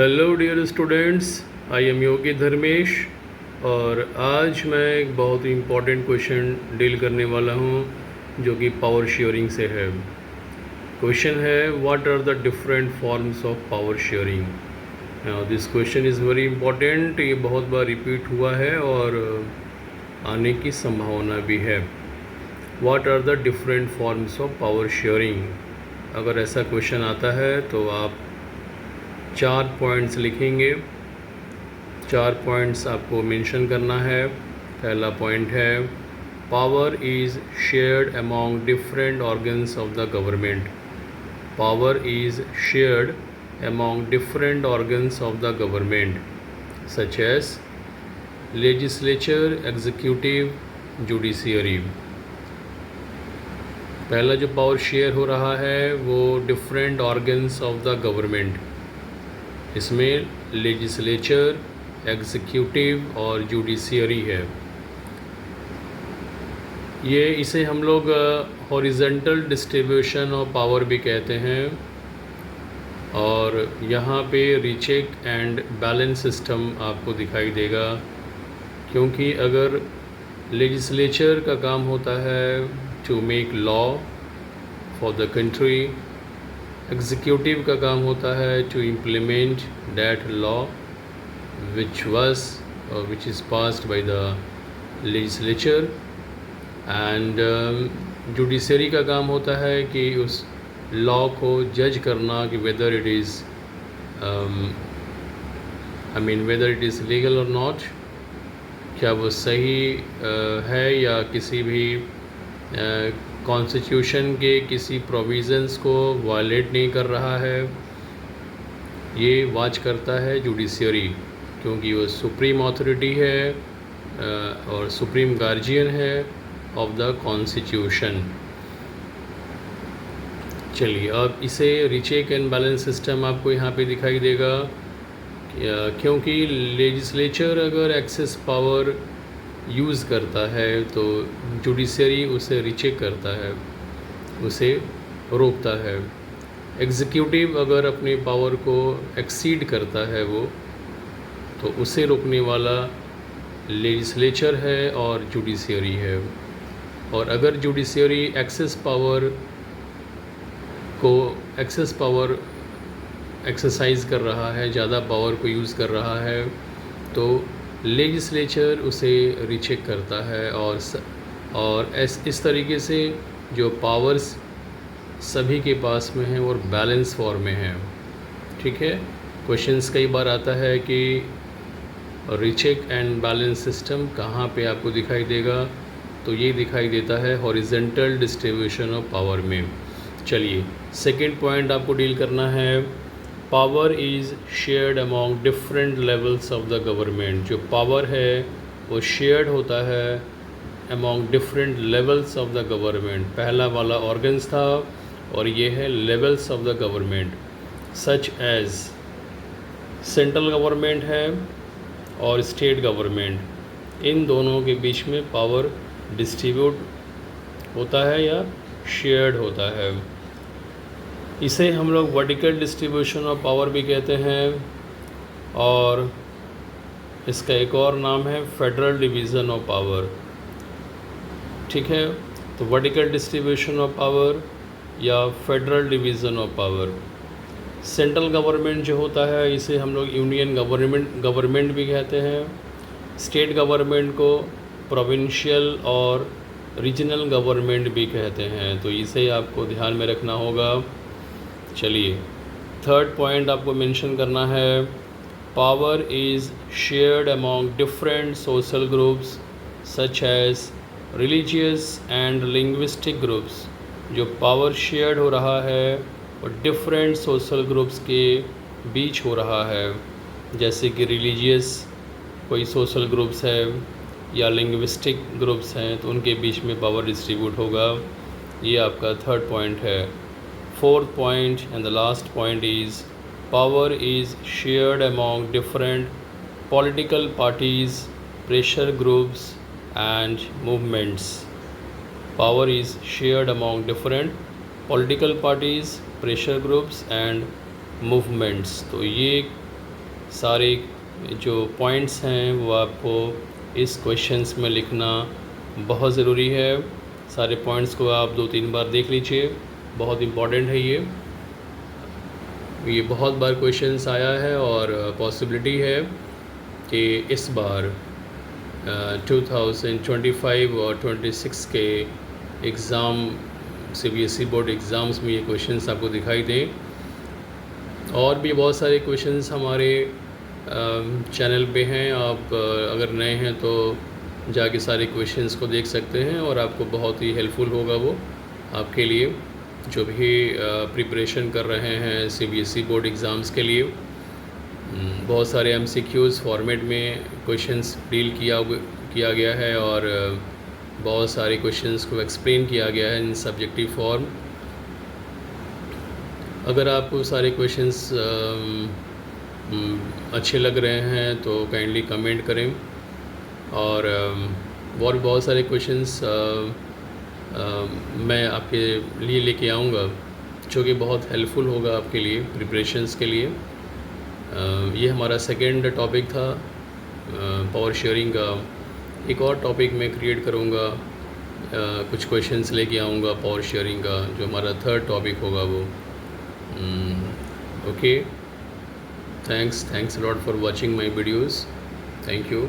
Hello dear students, I am Yogi Dharmesh. और आज मैं एक बहुत ही इम्पॉर्टेंट क्वेश्चन डील करने वाला हूँ जो कि पावर शेयरिंग से है। क्वेश्चन है, what are the different forms of power sharing. This question is very important. ये बहुत बार रिपीट हुआ है और आने की संभावना भी है। What are the different forms of power sharing. अगर ऐसा क्वेश्चन आता है तो आप 4 पॉइंट्स लिखेंगे। 4 पॉइंट्स आपको मेंशन करना है। पहला पॉइंट है, power is shared among different organs of the government. Power is shared among different organs of the government such as legislature, executive, judiciary. पहला जो पावर शेयर हो रहा है वो different organs of the government, इसमें legislature, executive और judiciary है। इसे हम लोग हॉरिजॉन्टल डिस्ट्रीब्यूशन ऑफ पावर भी कहते हैं। और यहाँ पे रीचेक एंड बैलेंस सिस्टम आपको दिखाई देगा, क्योंकि अगर लेजिस्लेचर का काम होता है to make law for the country, executive का काम होता है to implement that law which is passed by the legislature, and judiciary का काम होता है कि उस लॉ को जज करना कि वेदर इट इज़ लीगल और नॉट, क्या वो सही है या किसी भी कॉन्स्टिट्यूशन के किसी प्रोविज़न्स को वायलेट नहीं कर रहा है। ये वाच करता है जुडिशियरी, क्योंकि वो सुप्रीम अथॉरिटी है और सुप्रीम गार्जियन है ऑफ द कॉन्स्टिट्यूशन। चलिए, अब इसे रीचेक एंड बैलेंस सिस्टम आपको यहाँ पे दिखाई देगा, क्योंकि लेजिस्लेचर अगर एक्सेस पावर यूज़ करता है तो जुडिशरी उसे रीचेक करता है, उसे रोकता है। एग्जीक्यूटिव अगर अपनी पावर को एक्सीड करता है वो, तो उसे रोकने वाला लेजिस्लेचर है और जुडिशियरी है। और अगर जुडिशियरी एक्सेस पावर एक्सरसाइज कर रहा है, ज़्यादा पावर को यूज़ कर रहा है, तो लेजिस्लेचर उसे रीचेक करता है। और इस तरीके से जो पावर्स सभी के पास में हैं और बैलेंस फॉर्म में हैं। ठीक है, क्वेश्चंस कई बार आता है कि रीचेक एंड बैलेंस सिस्टम कहाँ पे आपको दिखाई देगा, तो ये दिखाई देता है हॉरिजॉन्टल डिस्ट्रीब्यूशन ऑफ पावर में। चलिए, सेकंड पॉइंट आपको डील करना है, power is shared among different levels of the government. जो पावर है वो शेयर्ड होता है among different levels of the government. पहला वाला ऑर्गन्स था और ये है levels of the government, such as central government है और स्टेट गवर्नमेंट। इन दोनों के बीच में पावर डिस्ट्रीब्यूट होता है या शेयर्ड होता है। इसे हम लोग वर्टिकल डिस्ट्रीब्यूशन ऑफ पावर भी कहते हैं, और इसका एक और नाम है फेडरल डिवीज़न ऑफ पावर। ठीक है, तो वर्टिकल डिस्ट्रीब्यूशन ऑफ पावर या federal division of power. Central government जो होता है इसे हम लोग यूनियन गवर्नमेंट भी कहते हैं। स्टेट गवर्नमेंट को प्रोविंशियल और रीजनल गवर्नमेंट भी कहते हैं, तो इसे आपको ध्यान में रखना होगा। चलिए, थर्ड पॉइंट आपको मेंशन करना है, power is shared among different social groups such as religious and linguistic groups. जो पावर शेयर्ड हो रहा है और डिफरेंट सोशल ग्रुप्स के बीच हो रहा है, जैसे कि रिलीजियस कोई सोशल ग्रुप्स है या लिंग्विस्टिक ग्रुप्स हैं, तो उनके बीच में पावर डिस्ट्रीब्यूट होगा। ये आपका थर्ड पॉइंट है। Fourth point and the last point is, power is shared among different political parties, pressure groups and movements. Power is shared among different political parties, pressure groups and movements. तो ये सारे जो points हैं वो आपको इस questions में लिखना बहुत ज़रूरी है। सारे पॉइंट्स को आप 2-3 बार देख लीजिए, बहुत इम्पॉर्टेंट है ये बहुत बार क्वेश्चंस आया है और पॉसिबिलिटी है कि इस बार 2025 और 26 के एग्ज़ाम CBSE बोर्ड एग्ज़ाम्स में ये क्वेश्चंस आपको दिखाई दें। और भी बहुत सारे क्वेश्चंस हमारे चैनल पे हैं, आप अगर नए हैं तो जाके सारे क्वेश्चंस को देख सकते हैं और आपको बहुत ही हेल्पफुल होगा वो आपके लिए जो भी प्रिपरेशन कर रहे हैं CBSE बोर्ड एग्ज़ाम्स के लिए। बहुत सारे MCQs फॉर्मेट में क्वेश्चंस डील किया गया है और बहुत सारे क्वेश्चंस को एक्सप्लेन किया गया है इन सब्जेक्टिव फॉर्म। अगर आपको सारे क्वेश्चंस अच्छे लग रहे हैं तो काइंडली कमेंट करें और बहुत सारे क्वेश्चंस मैं आपके लिए लेके आऊँगा जो कि बहुत हेल्पफुल होगा आपके लिए प्रिपरेशंस के लिए। ये हमारा सेकंड टॉपिक था पावर शेयरिंग का। एक और टॉपिक मैं क्रिएट करूँगा, कुछ क्वेश्चंस लेके आऊँगा पावर शेयरिंग का, जो हमारा थर्ड टॉपिक होगा वो। Okay, thanks a lot for watching my videos. Thank you.